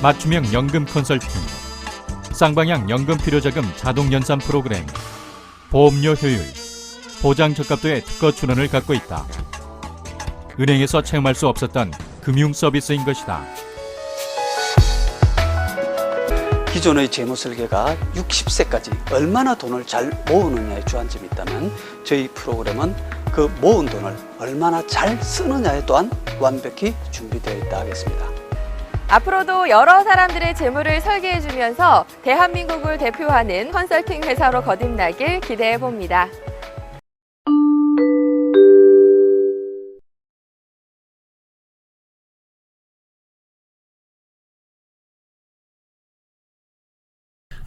맞춤형 연금 컨설팅, 쌍방향 연금 필요자금 자동 연산 프로그램, 보험료 효율, 보장 적합도의 특허 출원을 갖고 있다. 은행에서 체험할 수 없었던 금융 서비스인 것이다. 기존의 재무 설계가 60세까지 얼마나 돈을 잘 모으느냐에 주안점이 있다면 저희 프로그램은 그 모은 돈을 얼마나 잘 쓰느냐에 또한 완벽히 준비되어 있다 하겠습니다. 앞으로도 여러 사람들의 재물을 설계해주면서 대한민국을 대표하는 컨설팅 회사로 거듭나길 기대해봅니다.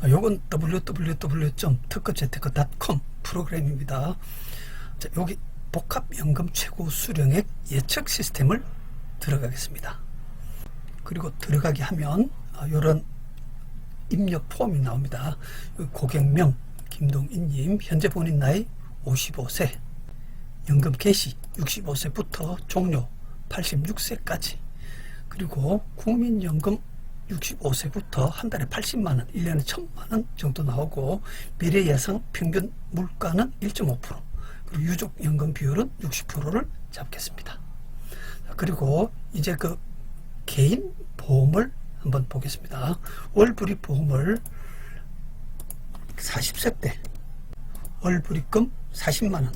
요건 www.특허재테크.com 프로그램입니다. 자, 여기 복합연금 최고 수령액 예측 시스템을 들어가겠습니다. 그리고 들어가게 하면 이런 입력 폼이 나옵니다. 고객명 김동인님, 현재 본인 나이 55세, 연금 개시 65세부터 종료 86세까지, 그리고 국민연금 65세부터 한 달에 80만원, 1년에 1000만원 정도 나오고, 미래 예상 평균 물가는 1.5%, 그리고 유족연금 비율은 60%를 잡겠습니다. 그리고 이제 그 개인 보험을 한번 보겠습니다. 월불입 보험을 40세 때 월불입금 40만원,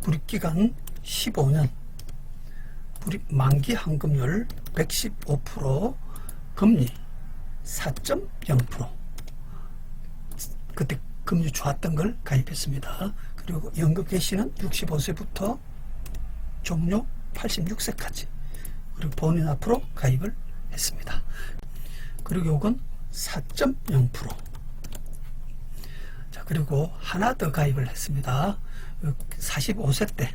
불입기간 15년, 불입 만기 환급률 115%, 금리 4.0%, 그때 금리 좋았던 걸 가입했습니다. 그리고 연금 개시는 65세부터 종료 86세까지, 그리고 본인 앞으로 가입을 했습니다. 그리고 이건 4.0%. 자, 그리고 하나 더 가입을 했습니다. 45세 때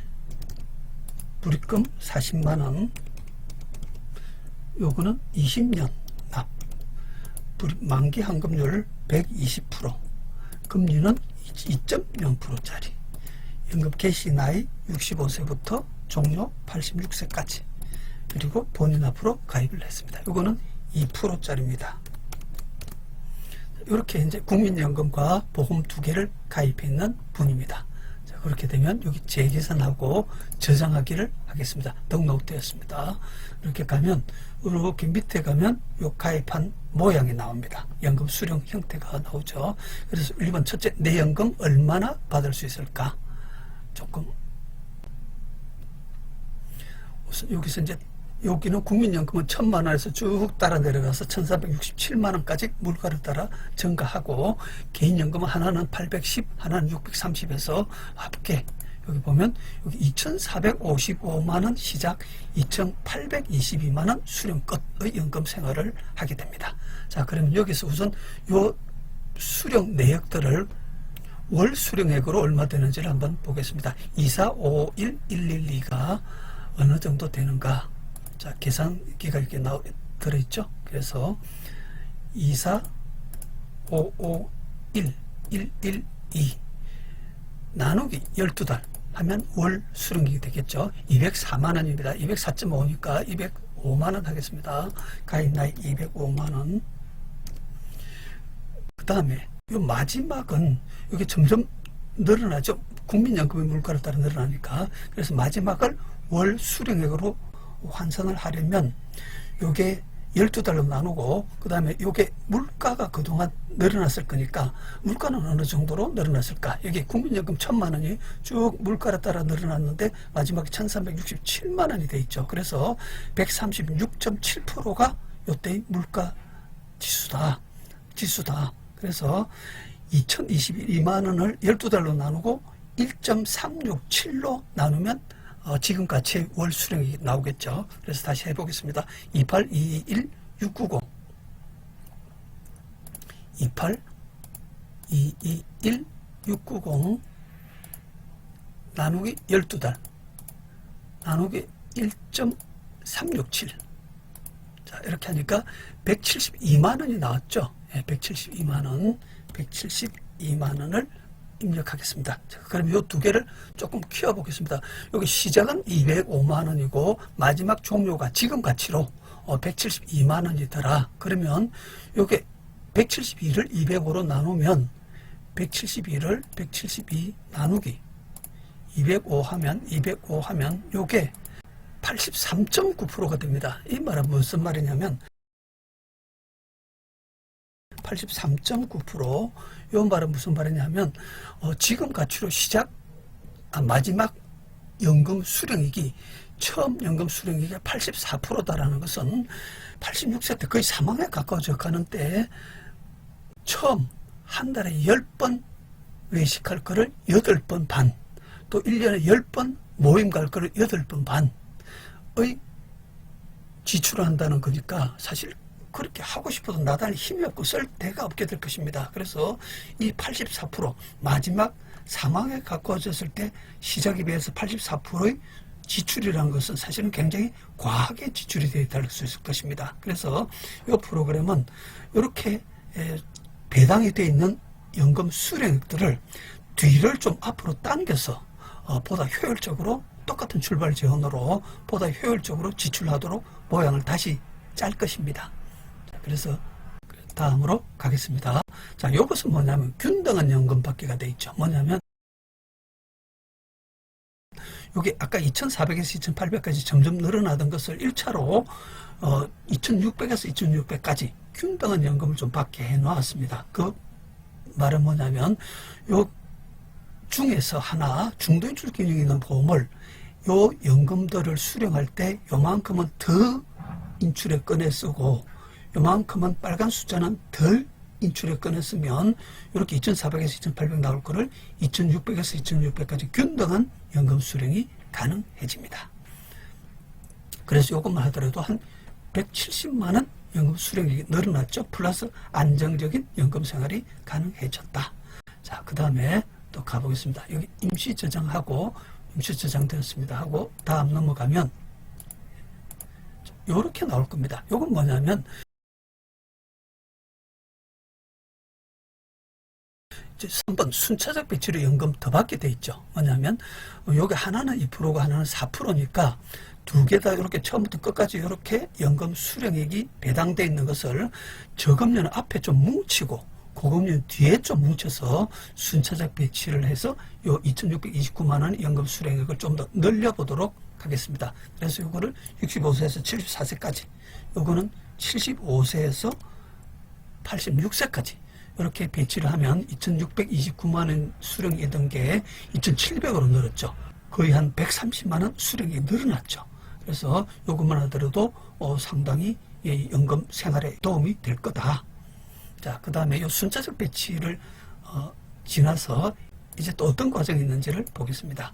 불입금 40만원, 요거는 20년 납, 불입 만기 환급률 120%, 금리는 2.0%짜리, 연금 개시 나이 65세부터 종료 86세까지, 그리고 본인 앞으로 가입을 했습니다. 이거는 2%짜리입니다. 이렇게 이제 국민연금과 보험 두 개를 가입해 있는 분입니다. 자, 그렇게 되면 여기 재계산하고 저장하기를 하겠습니다. 등록되었습니다. 이렇게 가면, 이렇게 밑에 가면 요 가입한 모양이 나옵니다. 연금 수령 형태가 나오죠. 그래서 1번 첫째, 내 연금 얼마나 받을 수 있을까? 조금 우선 여기서 이제, 여기는 국민연금은 1000만원에서 쭉 따라 내려가서 1467만원까지 물가를 따라 증가하고, 개인연금은 하나는 810, 하나는 630에서 합계 여기 보면 여기 2455만원 시작, 2822만원 수령 끝의 연금 생활을 하게 됩니다. 자, 그러면 여기서 우선 요 수령 내역들을 월 수령액으로 얼마 되는지를 한번 보겠습니다. 2451112가 어느 정도 되는가? 자, 계산기가 이렇게 들어있죠. 그래서 2455112 나누기 12달 하면 월 수령액이 되겠죠. 204만원입니다. 204.5니까 205만원 하겠습니다. 가입 나이 205만원. 그 다음에 이 마지막은 여기 점점 늘어나죠. 국민연금의 물가를 따라 늘어나니까. 그래서 마지막을 월 수령액으로 환산을 하려면 요게 12달로 나누고, 그 다음에 요게 물가가 그동안 늘어났을 거니까 물가는 어느 정도로 늘어났을까? 여기 국민연금 1000만원이 쭉 물가를 따라 늘어났는데 마지막에 1367만원이 돼 있죠. 그래서 136.7%가 요때의 물가 지수다. 그래서 2022만원을 12달로 나누고 1.367로 나누면 지금 같이 월 수령이 나오겠죠. 그래서 다시 해보겠습니다. 28221-690 28221-690 나누기 12달 나누기 1.367. 자, 이렇게 하니까 172만원이 나왔죠. 네, 172만원을 입력하겠습니다. 자, 그럼 이 두 개를 조금 키워보겠습니다. 여기 시작은 205만원이고 마지막 종료가 지금 가치로 172만 원이더라. 그러면 요게 172를 200으로 나누면 172를 172 나누기 205 하면 요게 83.9%가 됩니다. 이 말은 무슨 말이냐면 83.9%. 요 말은 무슨 말이냐면 지금 가치로 마지막 연금 수령액이 처음 연금 수령액이 84%다라는 것은 86세 때 거의 사망에 가까워져 가는 때 처음 한 달에 10번 외식할 거를 8번 반, 또 1년에 10번 모임 갈 거를 8번 반의 지출을 한다는 거니까 사실 그렇게 하고 싶어도 나단히 힘이 없고 쓸 데가 없게 될 것입니다. 그래서 이 84% 마지막 사망에 가까워졌을 때 시작에 비해서 84%의 지출이라는 것은 사실은 굉장히 과하게 지출이 되어 수 있을 것입니다. 그래서 이 프로그램은 이렇게 배당이 되어 있는 연금 수령액들을 뒤를 좀 앞으로 당겨서 보다 효율적으로 똑같은 출발 지원으로 보다 효율적으로 지출하도록 모양을 다시 짤 것입니다. 그래서 다음으로 가겠습니다. 자, 이것은 뭐냐면 균등한 연금 받기가 되어 있죠. 뭐냐면 이게 아까 2,400에서 2,800까지 점점 늘어나던 것을 1차로 2,600에서 2,600까지 균등한 연금을 좀 받게 해놓았습니다. 그 말은 뭐냐면 요 중에서 하나 중도인출 기능이 있는 보험을 요 연금들을 수령할 때 요만큼은 더 인출에 꺼내 쓰고 요만큼은 빨간 숫자는 덜 인출에 꺼내 쓰면 이렇게 2,400에서 2,800 나올 거를 2,600에서 2,600까지 균등한 연금 수령이 가능해집니다. 그래서 이것만 하더라도 한 170만 원 연금 수령이 늘어났죠. 플러스 안정적인 연금 생활이 가능해졌다. 자, 그 다음에 또 가보겠습니다. 여기 임시 저장하고 임시 저장되었습니다 하고 다음 넘어가면 이렇게 나올 겁니다. 이건 뭐냐면 이제 3번 순차적 배치로 연금 더 받게 돼 있죠. 뭐냐면 여기 하나는 2%고 하나는 4%니까 두 개 다 이렇게 처음부터 끝까지 이렇게 연금 수령액이 배당되어 있는 것을 저금리는 앞에 좀 뭉치고 고금리는 뒤에 좀 뭉쳐서 순차적 배치를 해서 요 2,629만 원 연금 수령액을 좀 더 늘려보도록 하겠습니다. 그래서 이거를 65세에서 74세까지, 요거는 75세에서 86세까지 이렇게 배치를 하면 2,629만 원 수령이던 게 2,700으로 늘었죠. 거의 한 130만 원 수령이 늘어났죠. 그래서 요것만 하더라도 상당히 연금 생활에 도움이 될 거다. 자, 그 다음에 요 순차적 배치를 지나서 이제 또 어떤 과정이 있는지를 보겠습니다.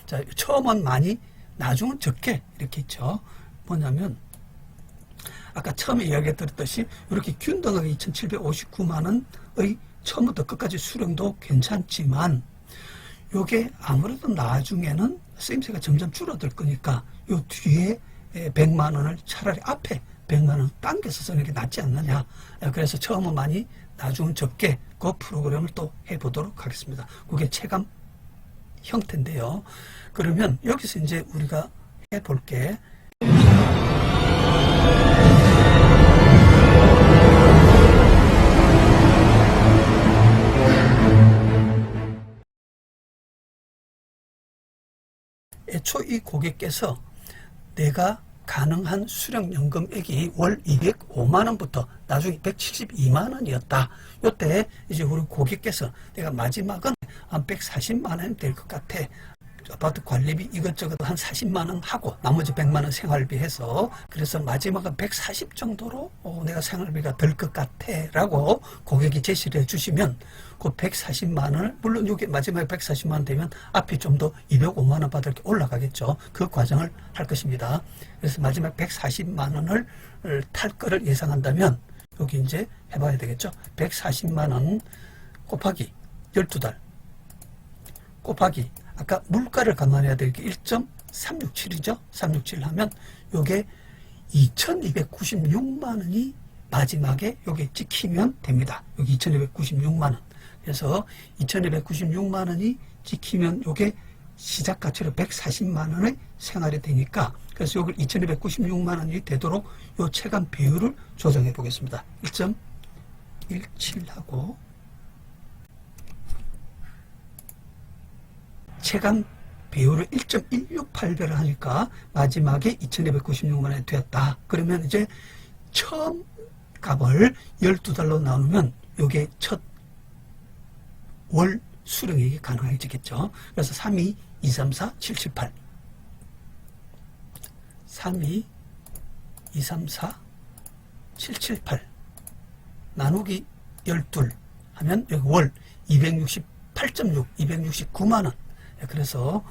자, 처음은 많이, 나중은 적게 이렇게 있죠. 뭐냐면 아까 처음에 이야기했듯이 이렇게 균등하게 2,759만 원의 처음부터 끝까지 수령도 괜찮지만 요게 아무래도 나중에는 쓰임새가 점점 줄어들 거니까 요 뒤에 100만 원을 차라리 앞에 100만 원 당겨서 쓰는 게 낫지 않느냐. 그래서 처음은 많이, 나중은 적게 그 프로그램을 또 해보도록 하겠습니다. 그게 체감 형태인데요. 그러면 여기서 이제 우리가 해볼 게 애초 이 고객께서 내가 가능한 수령연금액이 월 205만 원부터 나중에 172만 원이었다. 요때 이제 우리 고객께서 내가 마지막은 한 140만 원 될 것 같아. 아파트 관리비 이것저것 한 40만 원 하고 나머지 100만 원 생활비 해서, 그래서 마지막은 140 정도로 내가 생활비가 들 것 같아 라고 고객이 제시를 해주시면 그 140만 원을, 물론 여기 마지막에 140만 원 되면 앞에 좀 더 205만 원 받을 게 올라가겠죠. 그 과정을 할 것입니다. 그래서 마지막 140만 원을 탈 거를 예상한다면 여기 이제 해봐야 되겠죠. 140만 원 곱하기 12달 곱하기 아까 물가를 감안해야 될 게 1.367이죠. 367 하면 요게 2,296만 원이 마지막에 요게 찍히면 됩니다. 여기 2,296만 원. 그래서 2,296만 원이 찍히면 요게 시작 가치로 140만 원의 생활이 되니까 그래서 이걸 2296만 원이 되도록 요 체감 비율을 조정해 보겠습니다. 1.17하고 체감 비율을 1.168배를 하니까 마지막에 2296만 원이 되었다. 그러면 이제 처음 값을 12달로 나누면 요게 첫 월 수령액이 가능해지겠죠. 그래서 32, 234, 778 32, 234, 778 나누기 12 하면 여기 월 268.6, 269만 원. 그래서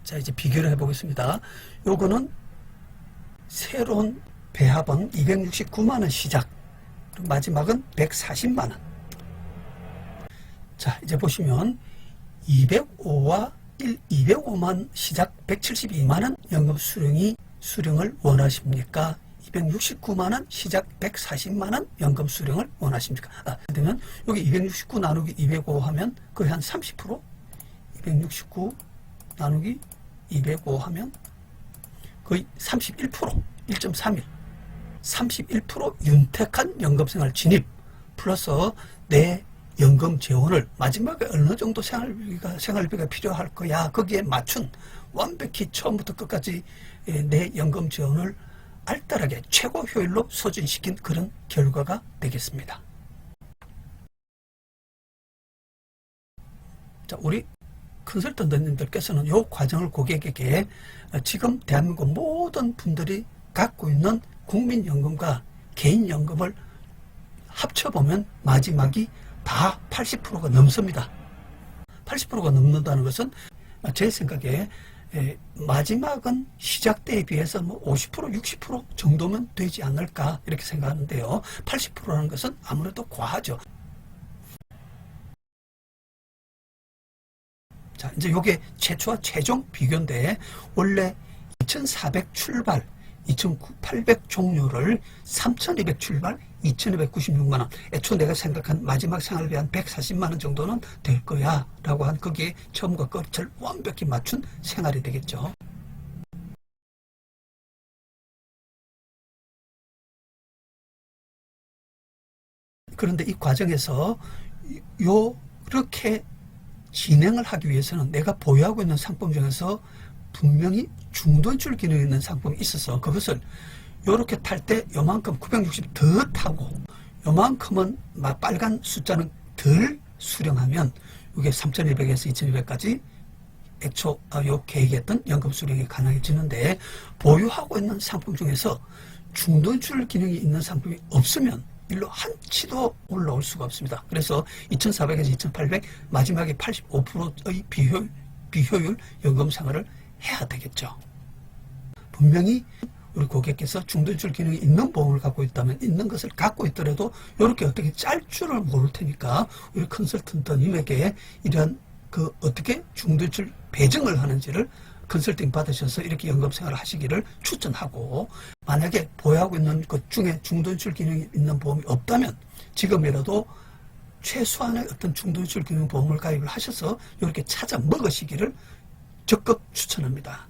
자 이제 비교를 해보겠습니다. 요거는 새로운 배합은 269만 원 시작, 마지막은 140만 원. 자 이제 보시면 205와 205만 시작 172만 원 연금 수령을 원하십니까? 269만 원 시작 140만 원 연금 수령을 원하십니까? 그러면 여기 269 나누기 205 하면 거의 한 30%, 269 나누기 205 하면 거의 31%, 1.31, 31% 윤택한 연금생활 진입 플러스 내 연금 재원을 마지막에 어느 정도 생활비가 필요할 거야. 거기에 맞춘 완벽히 처음부터 끝까지 내 연금 재원을 알뜰하게 최고 효율로 소진시킨 그런 결과가 되겠습니다. 자, 우리 컨설턴트님들께서는 이 과정을 고객에게 지금 대한민국 모든 분들이 갖고 있는 국민연금과 개인연금을 합쳐보면 마지막이 다 80%가 넘습니다. 80%가 넘는다는 것은 제 생각에 마지막은 시작 때에 비해서 뭐 50%, 60% 정도면 되지 않을까 이렇게 생각하는데요. 80%라는 것은 아무래도 과하죠. 자, 이제 요게 최초와 최종 비교인데 원래 2,400 출발, 2,800 종료를 3,200 출발, 2,296만 원. 애초 내가 생각한 마지막 생활비 한 140만 원 정도는 될 거야 라고 한 거기에 처음과 끝을 완벽히 맞춘 생활이 되겠죠. 그런데 이 과정에서 요렇게 진행을 하기 위해서는 내가 보유하고 있는 상품 중에서 분명히 중도인출 기능이 있는 상품이 있어서 그것을 요렇게 탈 때 요만큼 960 더 타고 요만큼은 빨간 숫자는 덜 수령하면 이게 3,200에서 2,200까지 애초 요 계획했던 연금 수령이 가능해지는데 보유하고 있는 상품 중에서 중도인출 기능이 있는 상품이 없으면 일로 한치도 올라올 수가 없습니다. 그래서 2,400에서 2,800 마지막에 85%의 비효율 연금 생활을 해야 되겠죠. 분명히 우리 고객께서 중도인출 기능이 있는 보험을 갖고 있다면 있는 것을 갖고 있더라도 이렇게 어떻게 짤 줄을 모를 테니까 우리 컨설턴트님에게 이러한 그 어떻게 중도인출 배정을 하는지를 컨설팅 받으셔서 이렇게 연금 생활을 하시기를 추천하고, 만약에 보유하고 있는 것 중에 중도인출 기능이 있는 보험이 없다면 지금이라도 최소한의 어떤 중도인출 기능 보험을 가입을 하셔서 이렇게 찾아 먹으시기를 적극 추천합니다.